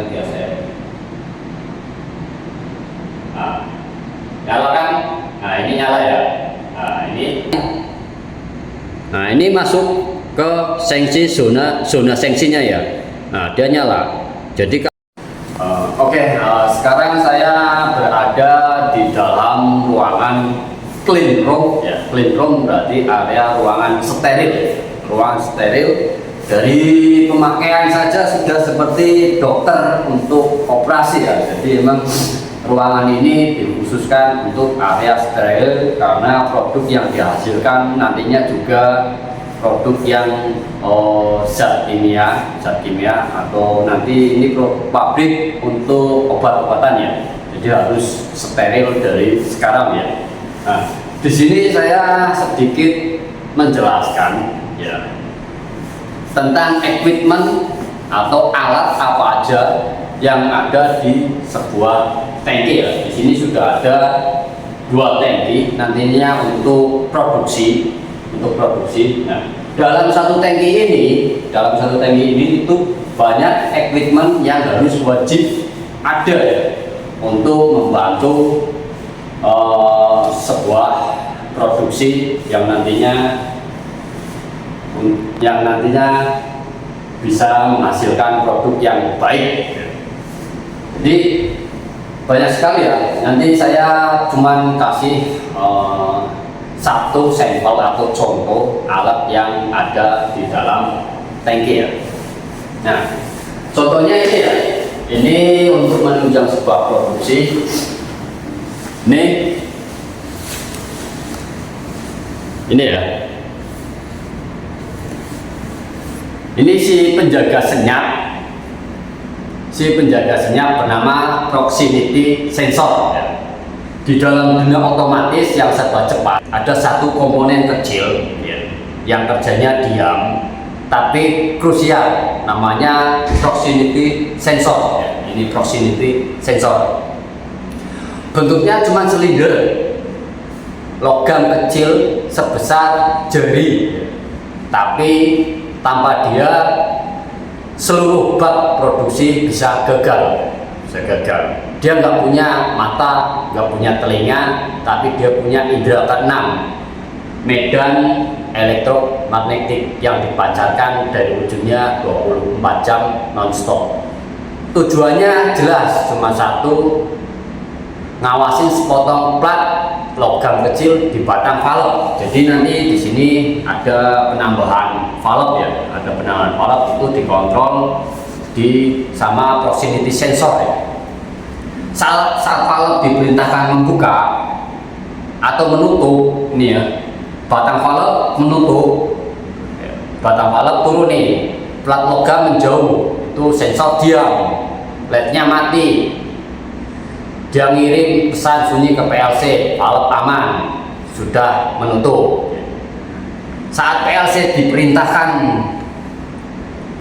biasa ya. Nah, nyala kan? Nah ini nyala ya. Nah ini masuk ke sengsi zona sengsinya ya. Nah dia nyala. Jadi sekarang saya berada di dalam ruangan clean room ya. Clean room berarti area ruangan steril. Ruangan steril, dari pemakaian saja sudah seperti dokter untuk operasi ya. Jadi memang ruangan ini dikhususkan untuk area steril karena produk yang dihasilkan nantinya juga produk yang zat kimia atau nanti ini pabrik untuk obat-obatan ya. Jadi harus steril dari sekarang ya. Nah, di sini saya sedikit menjelaskan ya tentang equipment atau alat apa aja yang ada di sebuah tangki ya. Di sini sudah ada 2 tangki nantinya untuk produksi. Nah, dalam satu tangki ini itu banyak equipment yang harus wajib ada ya untuk membantu sebuah produksi yang nantinya bisa menghasilkan produk yang baik. Jadi banyak sekali ya. Nanti saya cuman kasih satu sampel atau contoh alat yang ada di dalam tangki ya. Nah, contohnya ini ya. Ini untuk menunjang sebuah produksi. Ini ya. Ini si penjaga senyap bernama proximity sensor ya. Di dalam dunia otomatis yang serba cepat ada satu komponen kecil ya, yang kerjanya diam tapi krusial, namanya proximity sensor ya. Ini proximity sensor, bentuknya cuma silinder logam kecil sebesar jari, tapi tanpa dia seluruh bab produksi bisa gagal. Dia nggak punya mata, nggak punya telinga, tapi dia punya indera keenam, medan elektromagnetik yang dipancarkan dari ujungnya 24 jam non-stop. Tujuannya jelas, cuma satu, ngawasin sepotong plat logam kecil di batang valve. Jadi nanti di sini ada penambahan valve ya, itu dikontrol sama proximity sensor ya. Saat valve diperintahkan membuka atau menutup, ini ya, batang valve menutup, batang valve turun nih, plat logam menjauh, itu sensor diam, LED-nya mati. Dia ngirim pesan sunyi ke PLC, valve aman, sudah menutup. Saat PLC diperintahkan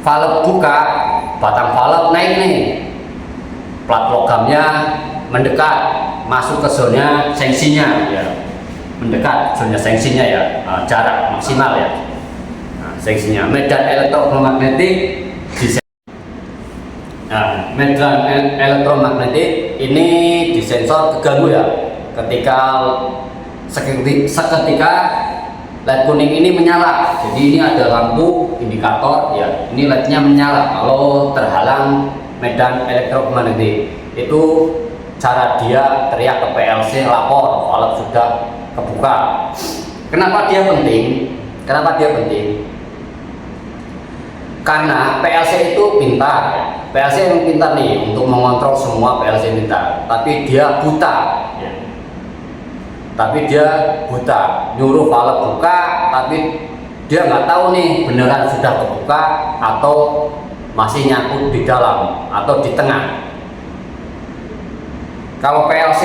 valve buka, batang valve naik nih, plat logamnya mendekat, masuk ke zona sengsinya ya, mendekat zona sengsinya ya, jarak maksimal ya. Nah, sengsinya medan elektromagnetik medan elektromagnetik ini disensor keganggu ya, ketika seketika LED kuning ini menyala. Jadi ini ada lampu indikator ya, ini LED-nya menyala kalau terhalang medan elektromagnetik. Itu cara dia teriak ke PLC, lapor valve sudah kebuka. Kenapa dia penting? Karena PLC itu pintar ya. PLC yang pintar nih untuk mengontrol semua PLC pintar, tapi dia buta ya. Nyuruh valve buka, tapi dia nggak tahu nih beneran sudah kebuka atau masih nyangkut di dalam atau di tengah. Kalau PLC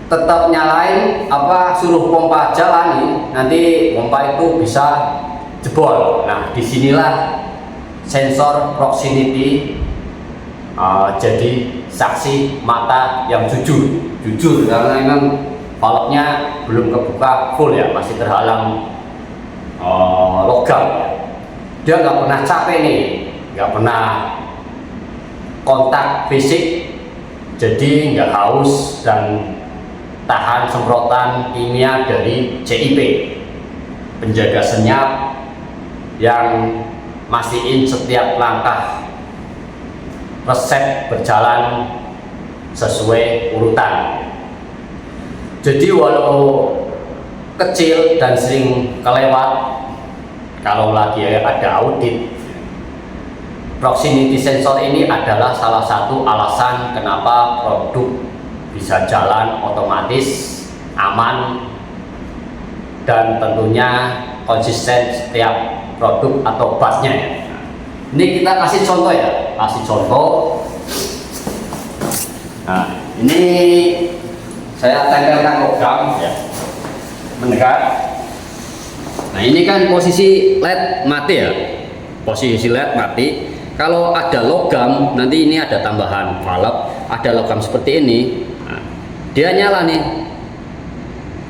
tetap nyalain suruh pompa jalan nih, nanti pompa itu bisa jebol. Nah, disinilah sensor proximity jadi saksi mata yang jujur karena memang valve-nya belum kebuka full ya, masih terhalang logam. Dia nggak pernah capek nih, nggak pernah kontak fisik, jadi nggak haus dan tahan semprotan kimia dari CIP, penjaga senyap yang mastiin setiap langkah resep berjalan sesuai urutan. Jadi walau kecil dan sering kelewat kalau lagi ada audit, proximity sensor ini adalah salah satu alasan kenapa produk bisa jalan otomatis, aman, dan tentunya konsisten setiap produk atau batchnya ya. Ini kita kasih contoh ya, kasih contoh. Nah, ini saya tempelkan logam ya, mendekat. Nah, ini kan posisi LED mati ya, posisi LED mati. Kalau ada logam, nanti ini ada tambahan valve, ada logam seperti ini, nah, dia nyala nih.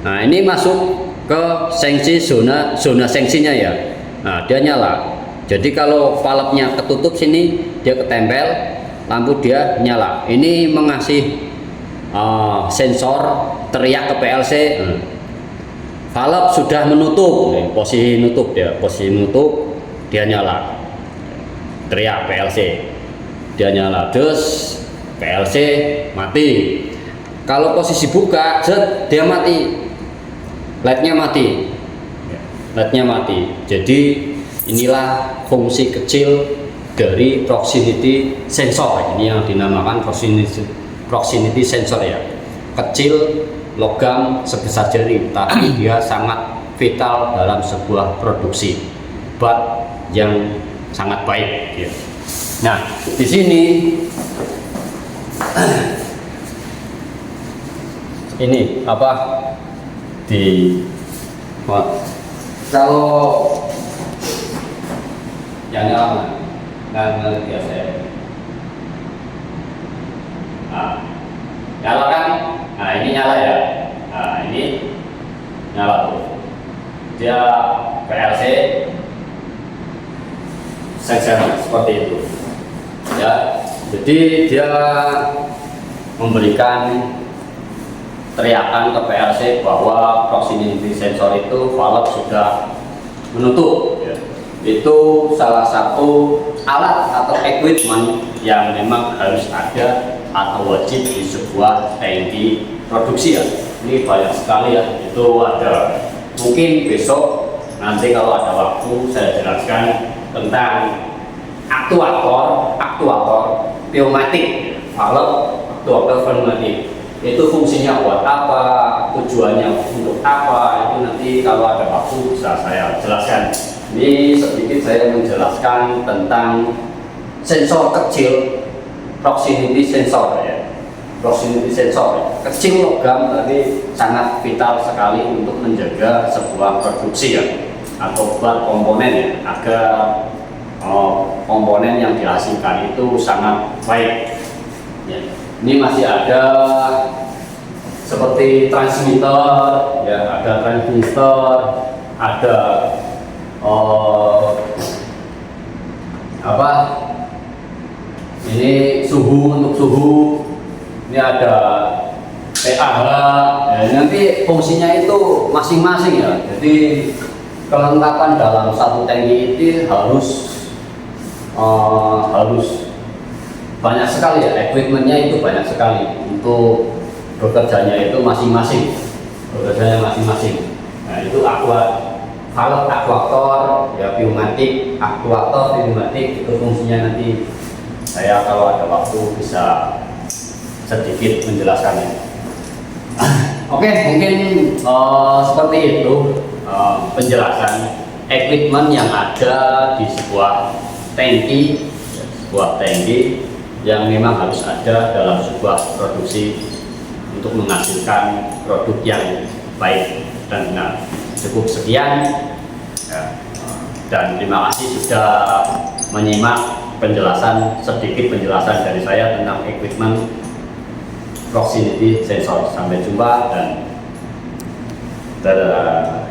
Nah, ini masuk ke sensi zona sensinya ya. Nah, dia nyala. Jadi kalau valve-nya ketutup sini, dia ketempel, lampu dia nyala. Ini mengasih sensor teriak ke PLC. Valve sudah menutup, posisi nutup dia, posisi nutup, dia nyala. Teriak PLC, dia nyala. Terus PLC mati. Kalau posisi buka, dia mati. LED-nya mati. LED-nya mati. Jadi inilah fungsi kecil dari proximity sensor. Ini yang dinamakan proximity sensor ya. Kecil, logam sebesar jari, tapi dia sangat vital dalam sebuah produksi bat yang sangat baik. Ya. Nah, di sini ini apa kalau yang nyala nggak biasa ya. Nah, nyala kan? Nah, ini nyala ya. Nah, ini nyala tuh. Dia PLC sensor seperti itu. Ya, jadi dia memberikan teriakan ke PLC bahwa proximity sensor itu valve sudah menutup ya. Itu salah satu alat atau equipment yang memang harus ada atau wajib di sebuah tangki produksi ya. Ini banyak sekali ya, itu ada. Mungkin besok nanti kalau ada waktu saya jelaskan tentang aktuator pneumatik, valve aktuator pneumatik. Itu fungsinya buat apa, tujuannya untuk apa, itu nanti kalau ada waktu bisa saya jelaskan. Ini sedikit saya menjelaskan tentang sensor kecil, proximity sensor ya. Proximity sensor kecil logam tadi sangat vital sekali untuk menjaga sebuah produksi ya, atau buat komponen ya, agar komponen yang dihasilkan itu sangat baik ya. Ini masih ada seperti transmitter ya, ada transistor, ada apa ini suhu, untuk suhu, ini ada pH ya, nanti fungsinya itu masing-masing ya. Jadi kelengkapan dalam satu tangki itu harus banyak sekali ya, equipmentnya itu banyak sekali untuk bekerjanya itu masing-masing, Nah, itu valve aktuator ya, pneumatik, aktuator pneumatik itu fungsinya nanti saya kalau ada waktu bisa sedikit menjelaskannya. Oke, mungkin seperti itu penjelasan equipment yang ada di sebuah tangki, yang memang harus ada dalam sebuah produksi untuk menghasilkan produk yang baik dan benar. Cukup sekian ya, dan terima kasih sudah menyimak sedikit penjelasan dari saya tentang equipment proximity sensor. Sampai jumpa dan dadah.